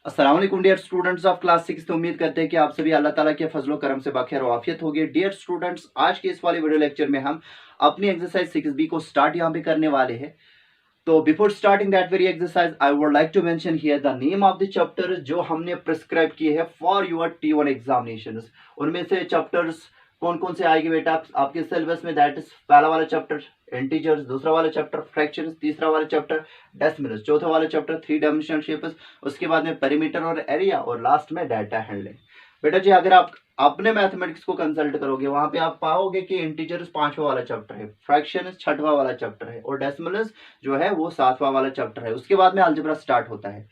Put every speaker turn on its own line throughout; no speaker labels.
अस्सलाम वालेकुम dear students of class 6। तो उम्मीद करते हैं कि आप सभी अल्लाह ताला के फजलो करम से बखैर और आफियत होगी। डियर स्टूडेंट्स, आज के इस वाले वीडियो लेक्चर में हम अपनी एक्सरसाइज 6B को स्टार्ट यहाँ पे करने वाले हैं। तो before starting that very exercise I would like to mention here the name of the chapter जो हमने प्रिस्क्राइब किए हैं फॉर योर T1 एग्जामिनेशंस। उनमें से चैप्टर्स कौन कौन से आएंगे बेटा आपके सिलेबस में? दैट इज पहला वाला चैप्टर इंटीजर्स, दूसरा वाला चैप्टर फ्रैक्शंस, तीसरा वाला चैप्टर डेसिमल्स, चौथा वाला चैप्टर थ्री डायमेंशनल शेप्स, उसके बाद में पेरीमीटर और एरिया, और लास्ट में डाटा हैंडलिंग। बेटा जी, अगर आप अपने मैथमेटिक्स को कंसल्ट करोगे वहां पे आप पाओगे कि इंटीजर्स पांचवा वाला चैप्टर है, फ्रैक्शन छठवा वाला चैप्टर है, और डेसिमल्स जो है वो सातवां वाला चैप्टर है। उसके बाद में अलजेब्रा स्टार्ट होता है।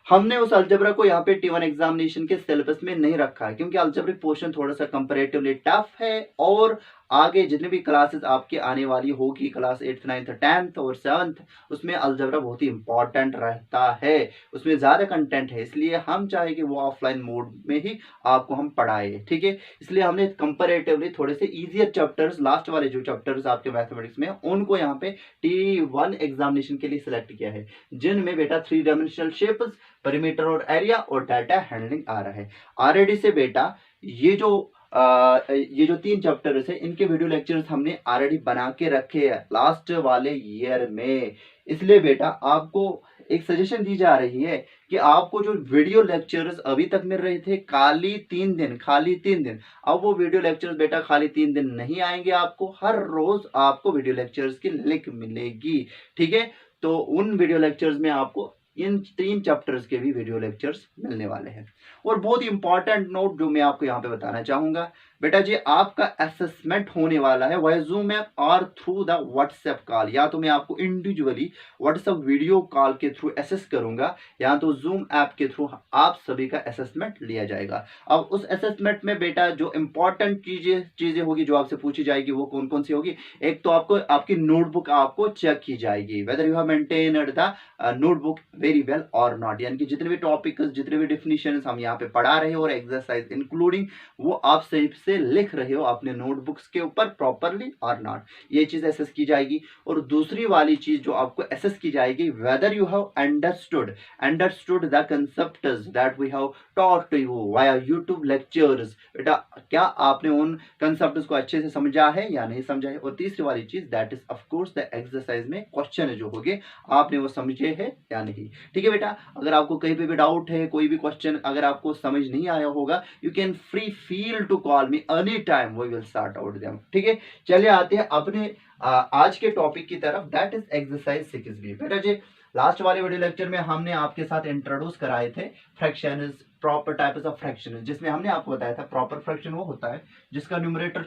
हमने उस अलजेब्रा को यहाँ पे T1 एग्जामिनेशन के सिलेबस में नहीं रखा है क्योंकि अलजेब्रिक पोर्शन थोड़ा सा कंपैरेटिवली टफ है, और आगे जितनी भी क्लासेस आपकी आने वाली होगी क्लास 8th 9th 10th और 7th, उसमें अलजेब्रा बहुत ही इंपॉर्टेंट रहता है, उसमें ज्यादा कंटेंट है, इसलिए हम चाहे कि वो ऑफलाइन मोड में ही आपको हम पढ़ाए। ठीक है, इसलिए हमने कंपैरेटिवली थोड़े से इजियर चैप्टर्स, लास्ट वाले जो चैप्टर्स आपके मैथमेटिक्स में उनको यहाँ पे T1 एग्जामिनेशन के लिए सिलेक्ट किया है, जिनमें बेटा थ्री डायमेंशनल शेप्स, पेरीमीटर और एरिया और डाटा हैंडलिंग आ रहा है। ऑलरेडी से बेटा ये जो तीन चैप्टर्स है इनके वीडियो लेक्चर्स हमने ऑलरेडी बना के रखे हैं लास्ट वाले ईयर में। इसलिए बेटा आपको एक सजेशन दी जा रही है कि आपको जो वीडियो लेक्चर्स अभी तक मिल रहे थे खाली 3 दिन, अब वो वीडियो लेक्चर्स बेटा खाली 3 दिन नहीं आएंगे, आपको हर रोज आपको वीडियो लेक्चर्स की लिंक मिलेगी। ठीक है, तो उन वीडियो लेक्चर्स में आपको इन तीन चैप्टर्स के भी वीडियो लेक्चर्स मिलने वाले हैं। और बहुत ही इंपॉर्टेंट नोट जो मैं आपको यहाँ पे बताना चाहूंगा बेटा जी, आपका असेसमेंट होने वाला है वाया जूम ऐप और थ्रू द व्हाट्सएप कॉल। या तो मैं आपको इंडिविजुअली व्हाट्सएप वीडियो कॉल के थ्रू असेस करूंगा, या तो जूम ऐप के थ्रू आप सभी का असेसमेंट लिया जाएगा। अब उस असेसमेंट में बेटा जो इंपॉर्टेंट चीजें होगी जो आपसे पूछी जाएगी वो कौन कौन सी होगी? एक तो आपको आपकी नोटबुक आपको चेक की जाएगी, whether you have maintained the notebook very well और नॉट, यानी कि जितने भी टॉपिक, जितने भी डिफिनेशन हम यहाँ पे पढ़ा रहे हो और एक्सरसाइज इंक्लूडिंग वो आप सही से लिख रहे हो अपने नोटबुक्स के ऊपर प्रॉपरली और नॉट, ये चीज एसेस की जाएगी। और दूसरी वाली चीज जो आपको एसेस की जाएगी, whether you have understood the concepts that we have taught to you via YouTube lectures. बेटा क्या आपने उन कंसेप्ट्स को अच्छे से समझा है या नहीं समझा है? और तीसरी वाली चीज that is of course the exercise में क्वेश्चन जो होंगे आपने वो समझे है या नहीं। ठीक है बेटा, अगर आपको कहीं पे भी डाउट है, कोई भी क्वेश्चन अगर आपको समझ नहीं आया होगा, you can free feel to call me any time, we will sort out them. ठीक है, चलिए आते हैं अपने आज के टॉपिक की तरफ, दैट इज एक्सरसाइज 6B। बेटा जी, लास्ट वाले वीडियो लेक्चर में हमने आपके साथ इंट्रोड्यूस कराए थे fraction, proper types of fraction, जिसमें हमने आपको बताया था प्रॉपर फ्रैक्शन वो होता है जिसका न्यूमरेटर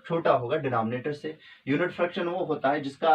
छोटा होगा डिनोमिनेटर से, यूनिट फ्रैक्शन वो होता है जिसका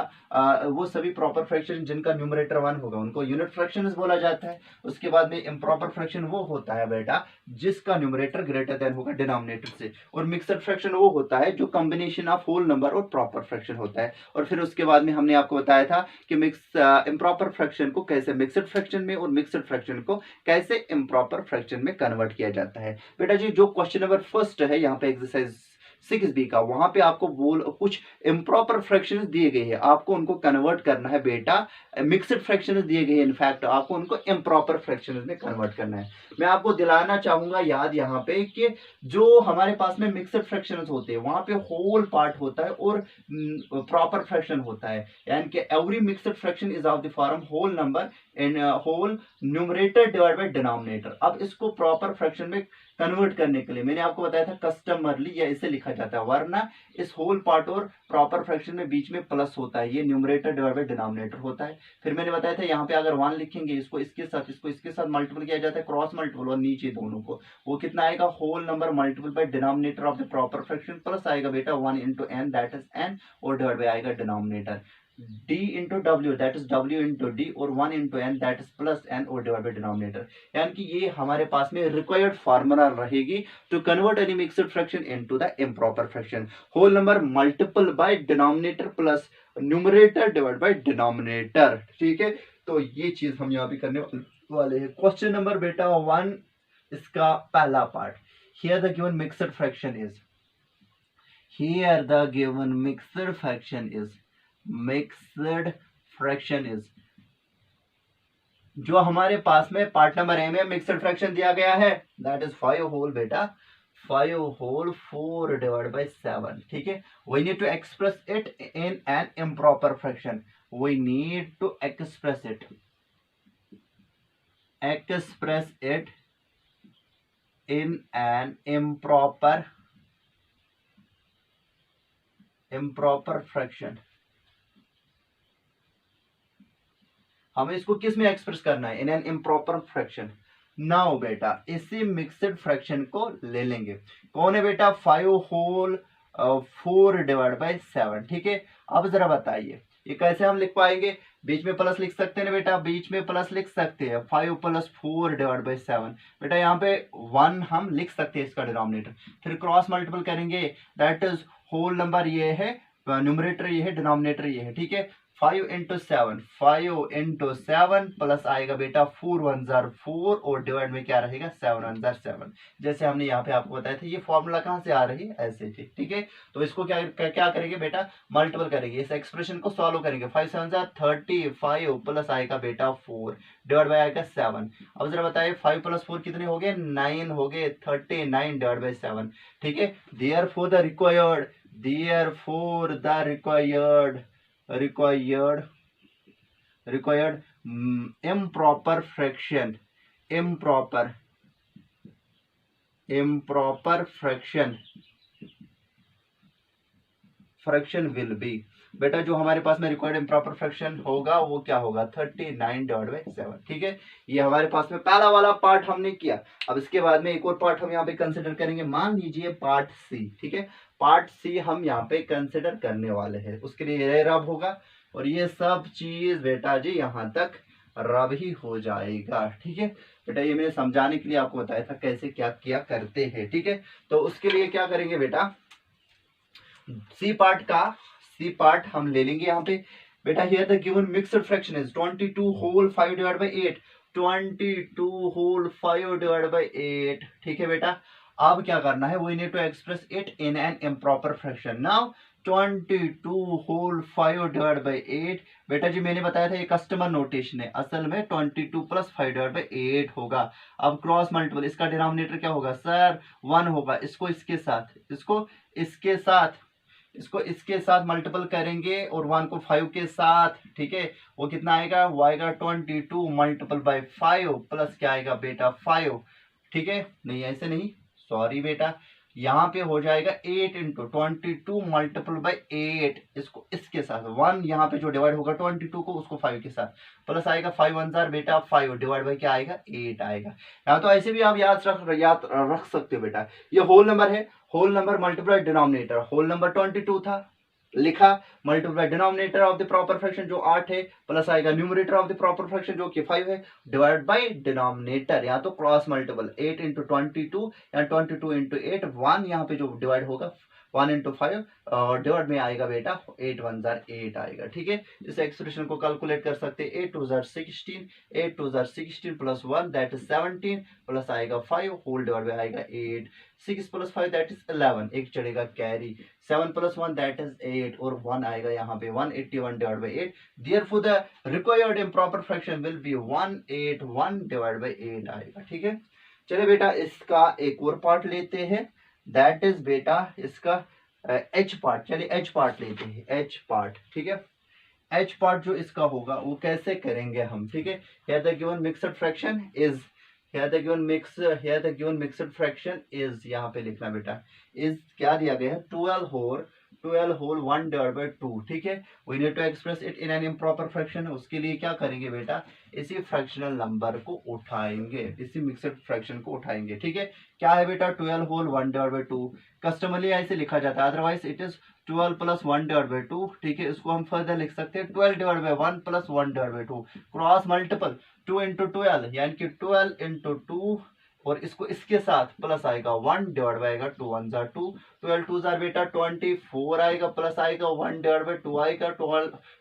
वो सभी प्रॉपर फ्रैक्शन जिनका न्यूमरेटर 1 होगा उनको यूनिट फ्रैक्शन बोला जाता है। उसके बाद में इम्प्रॉपर फ्रैक्शन वो होता है बेटा जिसका न्यूमरेटर ग्रेटर देन होगा डिनोमिनेटर से, और मिक्सड फ्रैक्शन वो होता है जो कॉम्बिनेशन ऑफ होल नंबर और प्रॉपर फ्रैक्शन होता है। और फिर उसके बाद में हमने आपको बताया था कि इम्प्रॉपर फ्रैक्शन को कैसे मिक्सड फ्रैक्शन में और मिक्सड फ्रैक्शन को कैसे इम्प्रॉपर फ्रैक्शन में कन्वर्ट किया जाता है। बेटा जी, जो क्वेश्चन नंबर फर्स्ट है यहाँ पे एक्सरसाइज 6B का, वहां पे आपको कुछ इम्प्रॉपर फ्रैक्शंस दिए गए हैं, आपको उनको कन्वर्ट करना है बेटा, मिक्सड फ्रैक्शंस दिए गए हैं, इनफैक्ट आपको उनको इम्प्रॉपर फ्रैक्शंस में कन्वर्ट करना है। मैं आपको दिलाना चाहूंगा याद यहाँ पे कि जो हमारे पास में मिक्सड फ्रैक्शंस होते हैं वहां पे होल पार्ट होता है और प्रॉपर फ्रैक्शन होता है, यानी कि every mixed fraction is of the form whole number in whole numerator divide by denominator. अब इसको प्रॉपर फ्रैक्शन में कन्वर्ट करने के लिए मैंने आपको बताया था कस्टमरली या इसे लिखा जाता है, वरना इस होल पार्ट और प्रॉपर फ्रैक्शन में बीच में प्लस होता है, ये न्यूमरेटर डिवाइड बाय डिनोमिनेटर होता है। फिर मैंने बताया था यहाँ पे अगर 1 लिखेंगे इसको इसके साथ मल्टीपल किया जाता है, क्रॉस मल्टीपल, और नीचे दोनों को वो कितना आएगा, whole number multiple by denominator of the proper fraction, plus आएगा बेटा 1 into n that is n, और डिवाइड बाय आएगा denominator d into w that is w into d, और 1 into n that is plus n, और divide by denominator. यानी कि ये हमारे पास में रिक्वायर्ड फार्मूला रहेगी to convert any mixed fraction into the improper fraction, whole number multiple by denominator plus numerator divide by denominator. ठीक है, तो ये चीज हम यहाँ पे करने वाले हैं। क्वेश्चन नंबर बेटा 1, इसका पहला part, here the given mixed fraction is, here the given mixed fraction is जो हमारे पास में पार्ट नंबर ए में मिक्सड फ्रैक्शन दिया गया है दैट इज 5 होल बेटा, 5 होल 4 डिवाइड बाई 7, ठीक है। We need to express it in an improper fraction, we need to express it in an improper fraction। हमें इसको किस में एक्सप्रेस करना है, इन एन इम्प्रॉपर फ्रैक्शन। नाउ बेटा इसी मिक्सड फ्रैक्शन को ले लेंगे, कौन है बेटा, 5 होल 4 डिवाइड बाई 7, ठीक है। अब जरा बताइए ये कैसे हम लिख पाएंगे, बीच में प्लस लिख सकते हैं ना बेटा, बीच में प्लस लिख सकते हैं, 5 प्लस 4 डिवाइड बाई 7, बेटा यहाँ पे 1 हम लिख सकते हैं इसका डिनोमिनेटर, फिर क्रॉस मल्टीपल करेंगे, दैट इज होल नंबर ये है, न्यूमरेटर ये है, डिनोमिनेटर ये है, ठीक है। 5 इंटू 7, 5 इंटू 7 प्लस आएगा बेटा 4 1 जार 4 और डिवाइड में क्या रहेगा 7 1 जार 7, जैसे हमने यहाँ पे आपको बताया था। ये फॉर्मूला कहाँ से आ रही है, ऐसे थी, ठीक है। तो इसको क्या करेंगे बेटा, मल्टीपल करेंगे, इस एक्सप्रेशन को सॉल्व करेंगे, 5 7 जार 35 प्लस आएगा बेटा 4 डिवाइड बाई आएगा 7। अब जरा बताइए 5 प्लस 4 कितने हो गए, 9 हो गए, 39 डिवाइड बाई 7, ठीक है। Therefore the required improper fraction will be, बेटा जो हमारे पास में रिक्वायर्ड इम्प्रॉपर फ्रैक्शन होगा वो क्या होगा, 39 डिवाइड बाई 7, ठीक है। ये हमारे पास में पहला वाला पार्ट हमने किया। अब इसके बाद में एक और पार्ट हम यहाँ पे कंसिडर करेंगे, मान लीजिए पार्ट सी, ठीक है। पार्ट सी हम यहाँ पे कंसिडर करने वाले हैं, उसके लिए ये रब होगा और ये सब चीज बेटा जी यहाँ तक रब ही हो जाएगा, ठीक है बेटा। ये मैंने समझाने के लिए आपको बताया था कैसे क्या किया करते हैं, ठीक है। तो उसके लिए क्या करेंगे बेटा, सी पार्ट हम ले लेंगे यहाँ पे बेटा। Here the given mixed fraction is 22 whole 5 divide by 8, 22 whole 5 divide by 8, ठीक है बेटा। अब क्या करना है, we need to express it in an improper fraction. Now 22 whole 5 divide by 8, बेटा जी मैंने बताया था ये कस्टमर नोटेशन है, असल में 22 प्लस 5 डिवाइड बाई 8 होगा। अब क्रॉस मल्टीपल, इसका डिनोमिनेटर क्या होगा सर, 1 होगा, इसको इसके साथ मल्टीपल करेंगे और 1 को 5 के साथ, ठीक है। वो कितना आएगा, वो आएगा 22 मल्टीपल बाई 5 प्लस क्या आएगा बेटा 5, ठीक है। नहीं ऐसे नहीं, सॉरी बेटा, यहाँ पे हो जाएगा 8 इंटू 22 मल्टीपल बाई 8, इसको इसके साथ 1 यहाँ पे जो डिवाइड होगा 22 को उसको 5 के साथ, प्लस आएगा 5 1 जार बेटा 5 डिवाइड बाई क्या आएगा 8 आएगा। यहाँ तो ऐसे भी आप याद रख सकते हो बेटा, ये होल नंबर है, whole number multiply denominator, whole number 22 था, लिखा, multiply denominator of the proper fraction जो 8 है, प्लस आएगा numerator of the proper fraction जो कि 5 है, डिवाइड बाय डिनोमिनेटर, या तो क्रॉस मल्टीपल 8 इंटू 22 या 22 इंटू 8, 1 यहाँ पे जो डिवाइड होगा 1 इंटू 5 डिवाइड में आएगा बेटा 8 1 जार 8 आएगा, ठीक है। इस एक्सप्रेशन को कैलकुलेट कर सकते हैं, 8 2 jar 16, 8 2 jar 16 plus 1 that is 17 plus आएगा 5 होल डिवाइड में आएगा 8, 6 प्लस 5 दैट इज 11, एक चढ़ेगा कैरी, 7 प्लस 1 दैट इज 8 और 1 आएगा यहाँ पे 181 divide by 8। Therefore the required improper fraction will B 181 divide by 8 आएगा, ठीक है। चलिए बेटा इसका एक और पार्ट लेते हैं, दैट इज बेटा इसका एच पार्ट। चलिए एच पार्ट लेते हैं, एच पार्ट, ठीक है। एच पार्ट जो इसका होगा वो कैसे करेंगे हम, ठीक है। Here the given mixed fraction is, here the given mixed fraction is, यहाँ पे लिखना बेटा, is क्या दिया गया है, 12 whole 1 divided by 2, ठीक है। we need to express it in an improper fraction, उसके लिए क्या करेंगे बेटा, इसी फ्रैक्शनल नंबर को उठाएंगे, इसी मिक्सड फ्रैक्शन को उठाएंगे, ठीक है। क्या है बेटा 12 होल 1 डिवाइड बाई 2, कस्टमरली ऐसे लिखा जाता है, otherwise it is 12 plus 1 divide by 2, ठीक है। इसको हम फर्दर लिख सकते हैं 12 divide by 1 plus 1 divide by 2, cross multiple 2 into 12 यानी कि 12 इंटू 2 और इसको इसके साथ प्लस आएगा 1 डिवाइड बाई आएगा 2 1 जार 2, 12 2 जार बेटा 24 आएगा, प्लस आएगा 1 डिवाइड बाई 2 आएगा,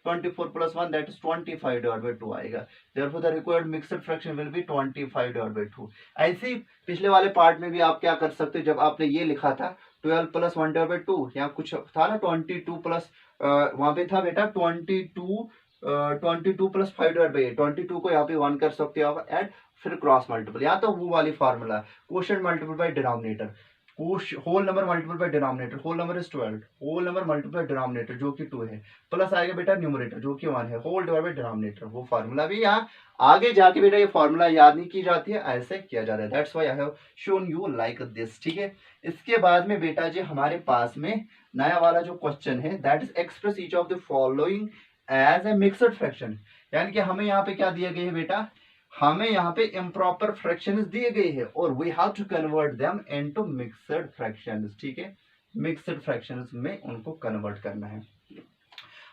24 plus 1 that is 25 divide by 2 आएगा। Therefore the required mixed fraction will B 25 divide by 2। ऐसे ही पिछले वाले पार्ट में भी आप क्या कर सकते हो, जब आपने ये लिखा था 12 प्लस 1 डिवाइड बाई 2, यहाँ कुछ था ना 22 प्लस वहां पे था बेटा 22 22 प्लस 5 डिवाइड बाई 22 को यहाँ पे 1 कर सकते हो आप ऐड, फिर क्रॉस मल्टीपल, या तो वो वाली formula quotient multiple by denominator, whole number multiple by denominator, whole number is 12, whole number multiple by denominator जो कि 2 है, प्लस आएगा बेटा न्यूमरेटर जो कि 1 है, होल डिवाइड बाय डिनोमिनेटर। वो फार्मूला भी यहाँ आगे जाके बेटा ये फार्मूला याद नहीं की जाती है, ऐसे किया जाता है, that's why I have shown you like this. ठीक है, इसके बाद में बेटा जी हमारे पास में नया वाला जो क्वेश्चन है that is express each of the following as a mixed fraction, यानी कि हमें यहाँ पे क्या दिया गया है बेटा, हमें यहाँ पे इम्प्रॉपर फ्रैक्शंस दिए गए हैं और we have to convert them into mixed fractions. ठीक है, मिक्सड फ्रैक्शंस में उनको कन्वर्ट करना है।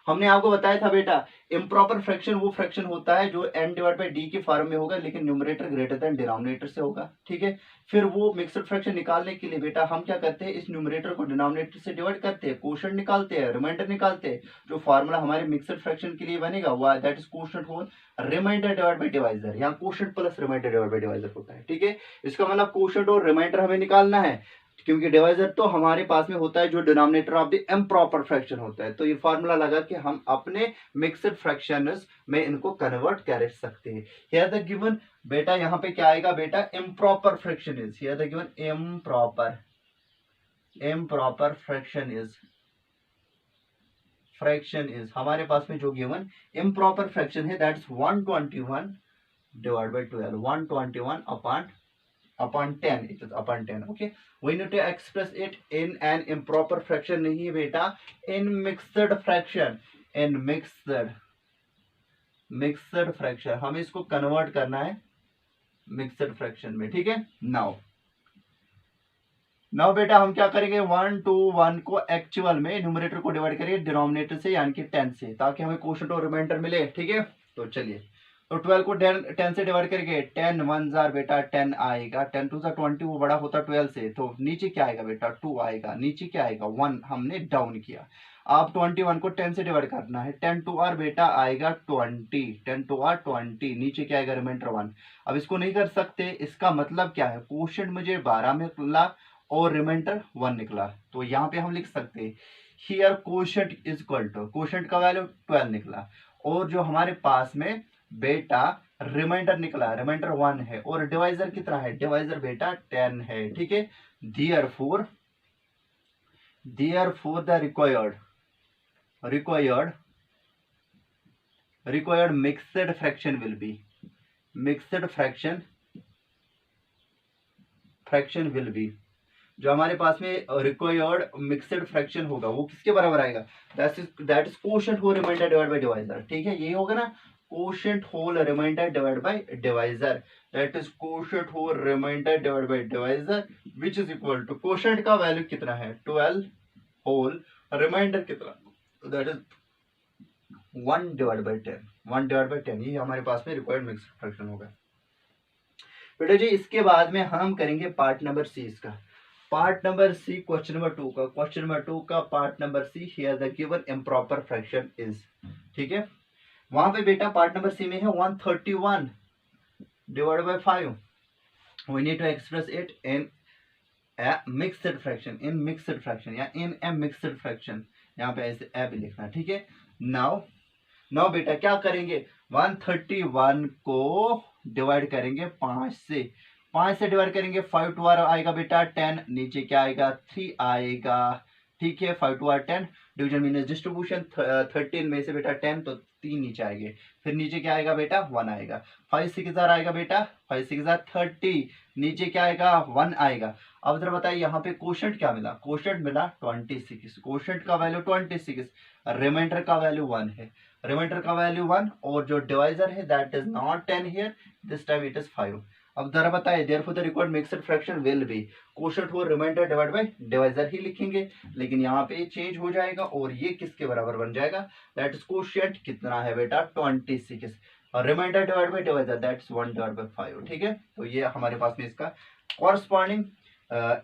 हमने आपको बताया था बेटा इम्प्रॉपर फ्रैक्शन वो फ्रैक्शन होता है जो n डिवाइड बाई डी के फॉर्म में होगा लेकिन न्यूमरेटर ग्रेटर देन डिनोमिनेटर से होगा। ठीक है, फिर वो मिक्सड फ्रैक्शन निकालने के लिए बेटा हम क्या करते हैं, इस न्यूमरेटर को डिनोमिनेटर से डिवाइड करते हैं, क्वोशिएंट निकालते हैं, रिमाइंडर निकालते हैं, जो फार्मूला हमारे मिक्सड फ्रैक्शन के लिए बनेगा वो that is quotient whole remainder divide by divisor, यहाँ quotient plus remainder divide by divisor होता है। ठीक है, इसका मतलब क्वोशिएंट और रिमाइंडर हमें निकालना है क्योंकि डिवाइजर तो हमारे पास में होता है जो denominator of the improper fraction होता है, तो ये फार्मूला लगा कि हम अपने मिक्सड फ्रैक्शंस में इनको कन्वर्ट कर सकते हैं। हियर द गिवन बेटा यहाँ पे क्या आएगा बेटा, improper fraction is, here the given improper fraction is हमारे पास में जो गिवन इम्प्रॉपर फ्रैक्शन है that's 121 divide by 12, 121 upon 10, it is upon 10. Okay, we need to express it in an improper fraction, नहीं बेटा, in mixed fraction, in mixed fraction हमें इसको convert करना है मिक्सड फ्रैक्शन में। ठीक है, नाउ बेटा हम क्या करेंगे, 1 to 1 को एक्चुअल में न्यूमरेटर को डिवाइड करेंगे डिनोमिनेटर से यानी कि 10 से, ताकि हमें क्वोशिएंट और रिमाइंडर मिले। ठीक है, तो चलिए, तो 12 को 10 से डिवाइड करके 10 1 जार बेटा 10 आएगा, 10 2 जार 20, वो बड़ा होता 12 से, तो नीचे क्या आएगा बेटा 2 आएगा, नीचे क्या आएगा 1, हमने डाउन किया। आप 21 को 10 से डिवाइड करना है, 10 2 आर बेटा आएगा 20, 10 2 आर 20, नीचे क्या आएगा रिमाइंडर 1। अब इसको नहीं कर सकते, इसका मतलब क्या है, क्वोशिएंट मुझे 12 में निकला और रिमाइंडर 1 निकला, तो यहाँ पे हम लिख सकते हैं here quotient is equal to, quotient का वैल्यू 12 निकला और जो हमारे पास में बेटा रिमाइंडर निकला, रिमाइंडर 1 है और डिवाइजर कितना है, डिवाइजर बेटा 10 है। ठीक है, therefore the required mixed fraction will be, जो हमारे पास में रिक्वायर्ड मिक्सड फ्रैक्शन होगा वो किसके बराबर आएगा, that is quotient whole remainder divide by divisor. ठीक है, यही होगा ना, quotient whole remainder divide by divisor, that is quotient whole remainder divide by divisor which is equal to, quotient का वैल्यू कितना है 12 होल, रिमाइंडर कितना, that is 1 divide by 10, 1 divide by 10, ये हमारे पास में रिक्वायर्ड मिक्सड फ्रैक्शन होगा। बेटा जी इसके बाद में हम करेंगे पार्ट नंबर सी, इसका part number C question number 2 का, क्वेश्चन नंबर 2 का part number C, here the given improper fraction is. ठीक है, वहां पे बेटा पार्ट नंबर सी में है 131 divide by 5, we need to express it in a mixed fraction, in mixed fraction या इन ए मिक्सड फ्रैक्शन, यहाँ पे ऐसे ए भी लिखना। ठीक है, नाउ बेटा क्या करेंगे, 131 को डिवाइड करेंगे 5 से डिवाइड करेंगे, 5 2 आएगा बेटा 10, नीचे क्या आएगा 3 आएगा। ठीक है, 5 2 10, डिवीजन मीन्स डिस्ट्रीब्यूशन, 13 में से बेटा 10 तो 3 नीचे आएंगे, फिर नीचे क्या आएगा बेटा 1 आएगा, 5 6 आएगा बेटा, 5 6 30, नीचे क्या आएगा 1 आएगा। अब जरा बताइए यहाँ पे क्वोशिएंट क्या मिला, क्वोशिएंट मिला 26, क्वोशिएंट का वैल्यू 26, रिमाइंडर का वैल्यू 1 है, रिमाइंडर का वैल्यू 1 और जो डिवाइजर है that is not 10 here, this time it is 5। अब जरा बताइए therefore the required mixed fraction will B, quotient हो रिमाइंडर डिवाइड बाय डिवाइजर ही लिखेंगे, लेकिन यहाँ पे चेंज हो जाएगा और ये किसके बराबर बन जाएगा, दैट इज क्वोशिएंट कितना है बेटा 26 और remainder divide by divisor that is 1 divide by 5। ठीक है, तो ये हमारे पास में इसका कॉरस्पॉन्डिंग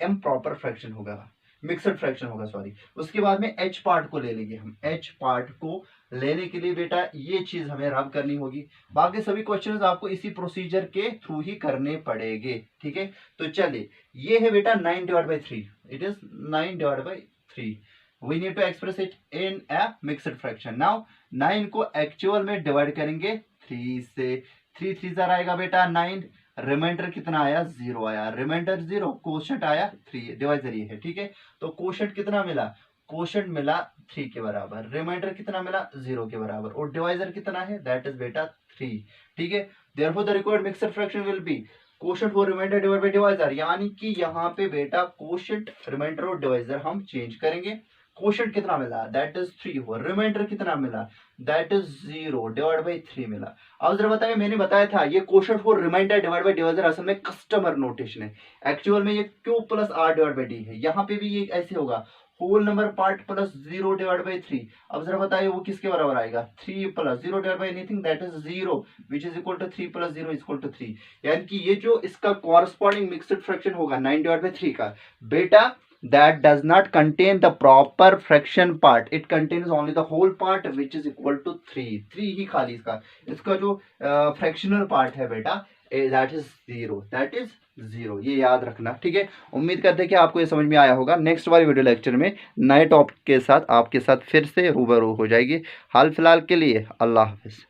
इम्प्रॉपर फ्रैक्शन होगा, मिक्सड फ्रैक्शन होगा सॉरी। उसके बाद में एच पार्ट को ले लेंगे हम, एच पार्ट को लेने के लिए बेटा ये चीज हमें रब करनी होगी, बाकी सभी क्वेश्चंस आपको इसी प्रोसीजर के थ्रू ही करने पड़ेंगे। ठीक है, तो चलिए ये है बेटा 9 divide by 3, it is 9 divide by 3, we need to express it in a mixed fraction। now 9 को एक्चुअल में डिवाइड करेंगे 3 से, 3 3 ज़र आएगा बेटा 9, रिमाइंडर कितना आया 0 आया, रिमाइंडर 0, कोशेंट आया 3, डिवाइजर ये है, ठीक है। तो कोशेंट कितना मिला, कोशेंट मिला 3 के बराबर, रिमाइंडर कितना मिला 0 के बराबर, और डिवाइजर कितना है, दैट इज बेटा 3, ठीक है। Therefore the required mixed fraction will be quotient for remainder divide by divisor, यानी कि यहाँ पे बेटा कोशेंट, रिमाइंडर और डिवाइजर हम चेंज करेंगे। कोशेंट कितना मिला, दैट इज 3, और रिमाइंडर कितना मिला, दैट इज 0 डिवाइड बाई 3 मिला। अब जरा बताइए, मैंने बताया था ये quotient for remainder divide by divisor असल में कस्टमर नोटेशन है, एक्चुअल में ये Q plus R divide by D है। यहाँ पे भी ये ऐसे होगा, whole number part plus 0 divide by 3। अब जरा बताइए वो किसके बराबर आएगा, 3 plus 0 divide by anything that is 0 which is equal to 3 plus 0 is equal to 3। यानी कि ये जो इसका कॉरस्पॉन्डिंग मिक्सड फ्रैक्शन होगा 9 डिवाइड बाई 3 का बेटा, that does not contain the proper fraction part, it contains only the whole part which is equal to 3 ही खाली इसका जो फ्रैक्शनल पार्ट है बेटा that is 0, ये याद रखना, ठीक है। उम्मीद करते हैं कि आपको ये समझ में आया होगा। नेक्स्ट वाले वीडियो लेक्चर में नए टॉपिक के साथ आपके साथ फिर से रूबरू हो जाएगी। हाल फिलहाल के लिए अल्लाह हाफिज।